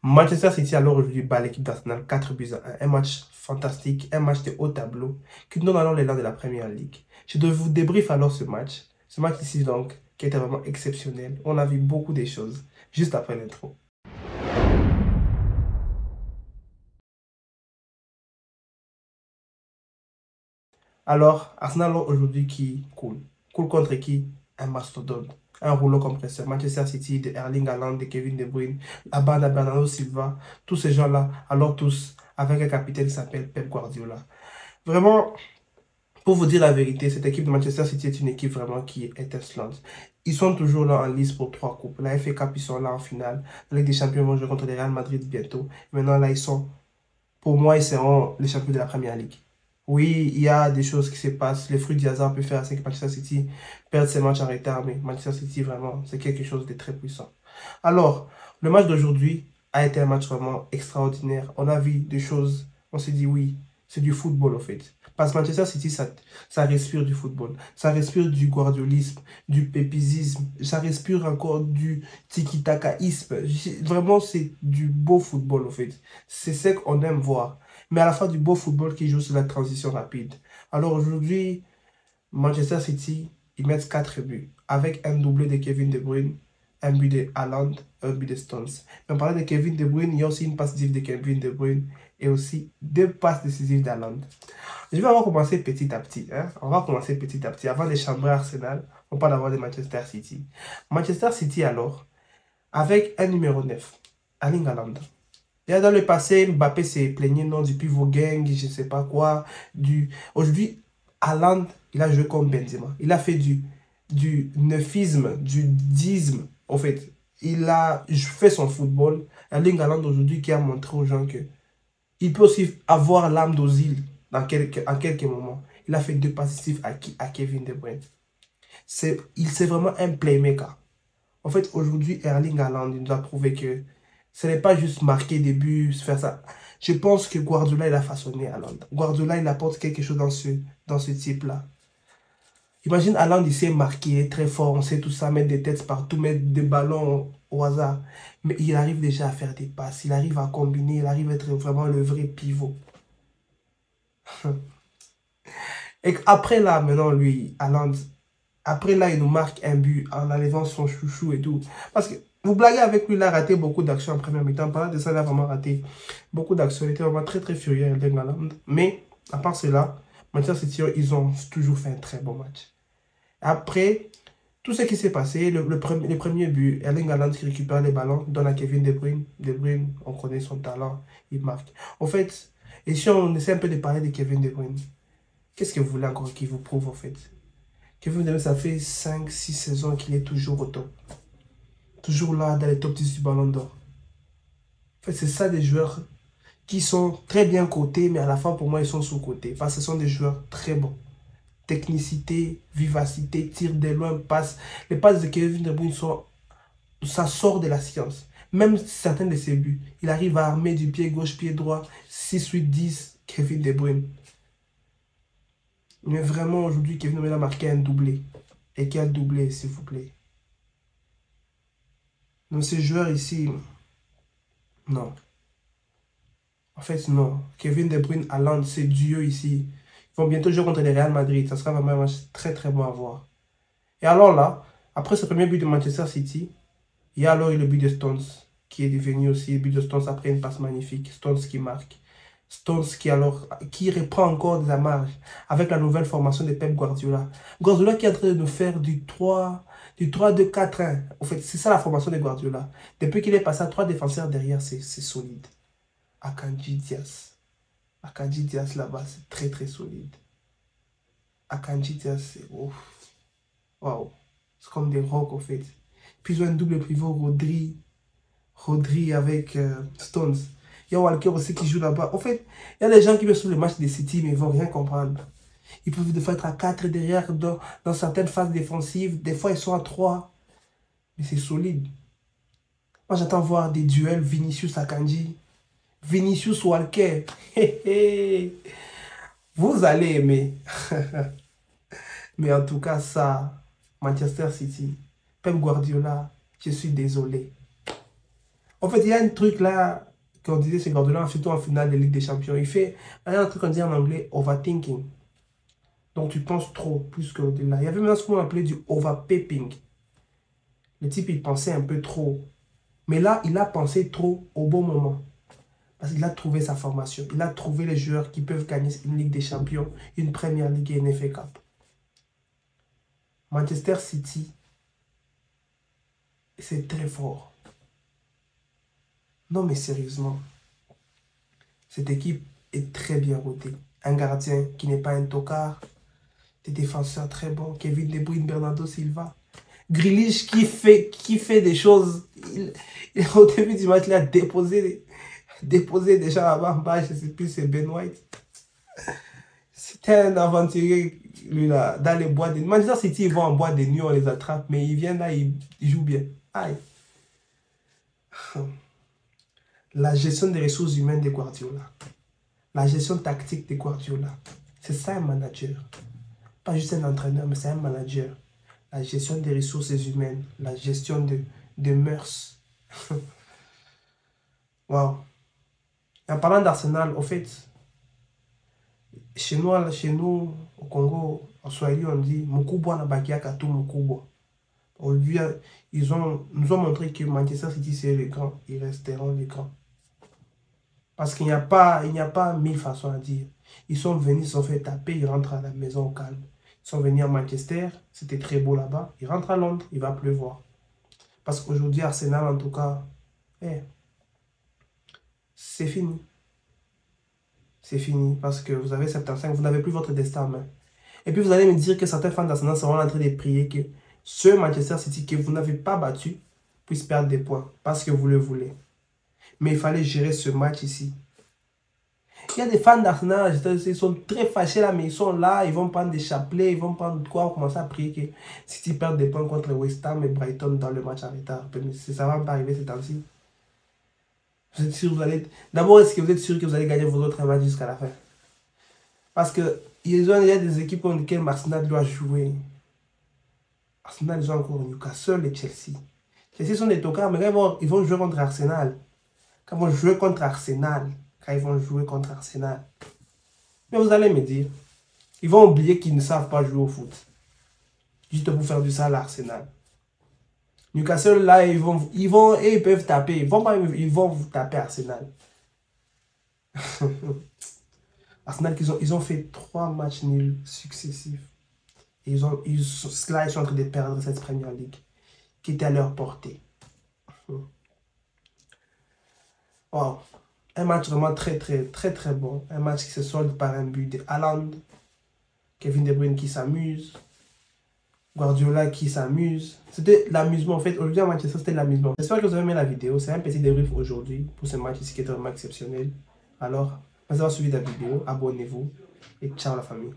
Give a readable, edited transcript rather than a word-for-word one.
Manchester City alors aujourd'hui bat l'équipe d'Arsenal 4 buts à 1. Un match fantastique, un match de haut tableau qui nous donne alors l'élan de la Première Ligue. Je dois vous débrief alors ce match. Ce match ici donc qui était vraiment exceptionnel. On a vu beaucoup de choses juste après l'intro. Alors, Arsenal aujourd'hui qui coule. Coule contre qui? Un mastodonte. Un rouleau compresseur. Manchester City, de Erling Haaland, de Kevin De Bruyne, la bande à Bernardo Silva. Tous ces gens-là, alors tous avec un capitaine qui s'appelle Pep Guardiola. Vraiment, pour vous dire la vérité, cette équipe de Manchester City est une équipe vraiment qui est étincelante. Ils sont toujours là en lice pour 3 coupes. La FA Cup, ils sont là en finale. La Ligue des Champions vont jouer contre le Real Madrid bientôt. Maintenant, là, ils sont, pour moi, ils seront les champions de la Première Ligue. Oui, il y a des choses qui se passent. Les fruits du hasard peuvent faire à ce que Manchester City perde ses matchs en retard. Mais Manchester City, vraiment, c'est quelque chose de très puissant. Alors, le match d'aujourd'hui a été un match vraiment extraordinaire. On a vu des choses. On s'est dit, oui, c'est du football, en fait. Parce que Manchester City, ça respire du football. Ça respire du guardiolisme, du pépizisme. Ça respire encore du tiki-takaïsme. Vraiment, c'est du beau football, en fait. C'est ce qu'on aime voir. Mais à la fois du beau football qui joue sur la transition rapide. Alors aujourd'hui, Manchester City, ils mettent 4 buts. Avec un doublé de Kevin De Bruyne, un but de Haaland, un but de Stones. Mais en parlant de Kevin De Bruyne, il y a aussi une passe décisive de Kevin De Bruyne et aussi 2 passes décisives d'Haaland. Je vais avoir commencé petit à petit. Hein? On va commencer petit à petit. Avant de chambrer Arsenal, on parle d'abord de Manchester City. Manchester City alors, avec un numéro 9, Erling Haaland. Et dans le passé, Mbappé s'est plaigné non, du pivot gang, je ne sais pas quoi. Aujourd'hui, Haaland, il a joué comme Benzema. Il a fait du neufisme, du disme. En fait, il a fait son football. Erling Haaland aujourd'hui qui a montré aux gens que il peut aussi avoir l'âme d'Ozil en quelques moments. Il a fait 2 passes décisives à Kevin De Bruyne. C'est vraiment un playmaker. En fait, aujourd'hui, Erling Haaland il nous a prouvé que ce n'est pas juste marquer des buts, faire ça. Je pense que Guardiola, il a façonné Haaland. Guardiola, il apporte quelque chose dans ce type-là. Imagine Haaland, il sait marquer, très fort, on sait tout ça, mettre des têtes partout, mettre des ballons au hasard. Mais il arrive déjà à faire des passes, il arrive à combiner, il arrive à être vraiment le vrai pivot. Et après là, maintenant, lui, Haaland, après là, il nous marque un but en enlevant son chouchou et tout. Parce que vous blaguez avec lui, il a raté beaucoup d'actions en première mi-temps. Parlant de ça, il a vraiment raté beaucoup d'actions. Il était vraiment très très furieux, Erling Haaland. Mais à part cela, Manchester City, ils ont toujours fait un très bon match. Après, tout ce qui s'est passé, le premier but, Erling Haaland qui récupère les ballons, donne à Kevin De Bruyne. De Bruyne, on connaît son talent, il marque. En fait, et si on essaie un peu de parler de Kevin De Bruyne, qu'est-ce que vous voulez encore qu'il vous prouve en fait? Kevin De Bruyne, ça fait 5-6 saisons qu'il est toujours au top. Toujours là, dans les top 10 du Ballon d'Or. En fait, c'est ça des joueurs qui sont très bien cotés, mais à la fin, pour moi, ils sont sous-cotés. Parce que ce sont des joueurs très bons. Technicité, vivacité, tir de loin, passe. Les passes de Kevin De Bruyne sont... Ça sort de la science. Même certains de ses buts, il arrive à armer du pied gauche, pied droit, 6, 8, 10, Kevin De Bruyne. Mais vraiment, aujourd'hui, Kevin De Bruyne a marqué un doublé. Et quel doublé, s'il vous plaît. Donc, ces joueurs ici, non. En fait, non. Kevin De Bruyne, Haaland, c'est Dieu ici. Ils vont bientôt jouer contre le Real Madrid. Ça sera vraiment un match très, très bon à voir. Et alors là, après ce premier but de Manchester City, il y a alors eu le but de Stones, qui est devenu aussi le but de Stones après une passe magnifique. Stones qui marque. Stones qui reprend encore de la marge avec la nouvelle formation de Pep Guardiola. Guardiola qui est en train de nous faire du 3-2-4-1. En fait, c'est ça la formation de Guardiola. Depuis qu'il est passé à 3 défenseurs derrière, c'est solide. Akanji Diaz. Akanji Diaz là-bas, c'est très très solide. Akanji Diaz, c'est ouf. Waouh. C'est comme des rocs en fait. Puis ils ont un double pivot Rodri avec Stones. Il y a Walker aussi qui joue là-bas. En fait, il y a des gens qui me suivent le match de City mais ils ne vont rien comprendre. Ils peuvent des fois être à 4 derrière dans certaines phases défensives. Des fois, ils sont à 3. Mais c'est solide. Moi, j'attends voir des duels Vinicius Akanji. Vinicius Walker. Vous allez aimer. Mais en tout cas, ça, Manchester City, Pep Guardiola, je suis désolé. En fait, il y a un truc là qu'on disait chez Guardiola, surtout en finale de Ligue des Champions. Il y a un truc qu'on dit en anglais, overthinking. Donc tu penses trop, plus qu'au-delà. Il y avait même ce qu'on appelait du overpepping. Le type, il pensait un peu trop. Mais là, il a pensé trop au bon moment. Parce qu'il a trouvé sa formation. Il a trouvé les joueurs qui peuvent gagner une Ligue des Champions, une Première Ligue et une FA Cup. Manchester City, c'est très fort. Non mais sérieusement, cette équipe est très bien rodée. Un gardien qui n'est pas un tocard. Des défenseurs très bons. Kevin De Bruyne, Bernardo Silva. Grealish qui fait des choses. Au début du match, il a déposé déjà là-bas. Je ne sais plus, c'est Ben White. C'était un aventurier, lui, là, dans les bois de nuit. Manchester City, ils vont en bois de nuit, on les attrape, mais ils viennent là, ils jouent bien. Aïe. La gestion des ressources humaines de Guardiola. La gestion tactique de Guardiola. C'est ça un manager. Pas juste un entraîneur, mais c'est un manager. La gestion des ressources humaines. La gestion de mœurs. Wow. En parlant d'Arsenal, au fait, chez nous, au Congo, en Swahili, on dit Mukubwa na bakiaka tu Mukubwa. Aujourd'hui, nous ont montré que Manchester City, c'est les grands. Ils resteront les grands. Parce qu'il n'y a pas 1000 façons à dire. Ils sont venus, ils se sont fait taper, ils rentrent à la maison au calme. Ils sont venus à Manchester, c'était très beau là-bas. Ils rentrent à Londres, il va pleuvoir. Parce qu'aujourd'hui, Arsenal, en tout cas, c'est fini. C'est fini parce que vous avez 75, vous n'avez plus votre destin en main. Et puis vous allez me dire que certains fans d'Arsenal seront en train de prier que ce Manchester City que vous n'avez pas battu puisse perdre des points parce que vous le voulez. Mais il fallait gérer ce match ici. Il y a des fans d'Arsenal, ils sont très fâchés là, mais ils sont là, ils vont prendre des chapelets, ils vont prendre quoi, commencer à prier que City perd des points contre West Ham et Brighton dans le match en retard. Ça va pas arriver ces temps-ci. Vous êtes sûr, vous allez... D'abord, est-ce que vous êtes sûr que vous allez gagner vos autres matchs jusqu'à la fin? Parce que il y a des équipes contre lesquelles Arsenal doit jouer. Arsenal, ils ont encore Newcastle et Chelsea. Chelsea sont des tocards, mais quand ils vont jouer contre Arsenal. Quand ils vont jouer contre Arsenal. Mais vous allez me dire, ils vont oublier qu'ils ne savent pas jouer au foot. Juste pour faire du sale à Arsenal. Newcastle, là, ils peuvent taper. Ils vont vous taper Arsenal. Arsenal, ils ont fait 3 matchs nuls successifs. Et ils sont en train de perdre cette première ligue qui était à leur portée. Wow. Un match vraiment très bon. Un match qui se solde par un but de Haaland. Kevin De Bruyne qui s'amuse. Guardiola qui s'amuse. C'était l'amusement en fait. Aujourd'hui à Manchester, c'était l'amusement. J'espère que vous avez aimé la vidéo. C'est un petit débrief aujourd'hui pour ce match ici qui est vraiment exceptionnel. Alors, merci d'avoir suivi la vidéo. Abonnez-vous et ciao la famille.